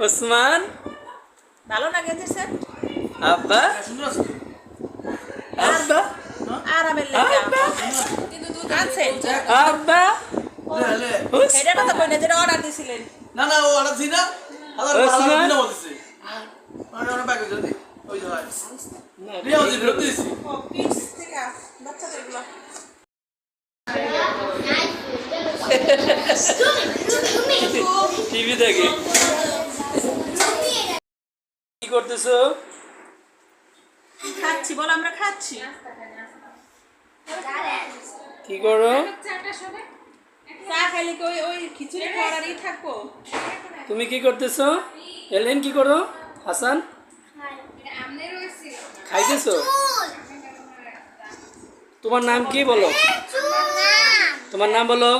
ওসমান ভালো না গেছে আব্বা আব্বা আরামের লাগে কিন্তু দুধ আনছেন আব্বা এটা কথা কই না যেটা অর্ডার দিছিলেন না না ও অর্ডার দিনা হাজার ভালো দিনা বলতেছে মানে ব্যাগ জলদি ওই যে হয় না নিয়ে ওই বিরতি দিছি ও পিস থেকে বাচ্চাদেরগুলো টিভি দেখে কি করতেছো? খাচ্ছি বল আমরা খাচ্ছি কি করো? চা খাইলে কি ওই খিচুড়ি খাওয়ারই থাকবো? তুমি কি করতেছো? এলেন কি করো? হাসান খাইতেছো? তোমার নাম কি বলো? তোমার নাম বলো?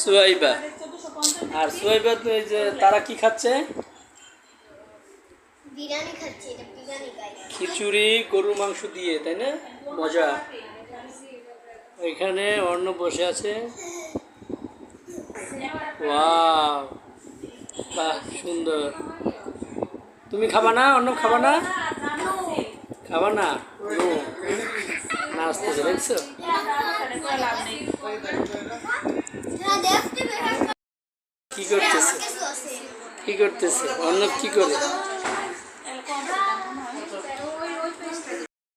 সুয়াইবা। আর সুয়াইবা যে তারা কি খাচ্ছে? বিরিয়ানি খাচ্ছি, এটা বিরিয়ানি গাইস। খিচুড়ি গরু মাংস দিয়ে, তাই না? মজা। এখানে অর্ণব বসে আছে। ওয়াও, বাহ সুন্দর। তুমি খাবা না? অর্ণব খাবা না? খাবা না? না আসতেছে, দেখছো? কি করতেছে? কি করতেছে? অর্ণব কি করে?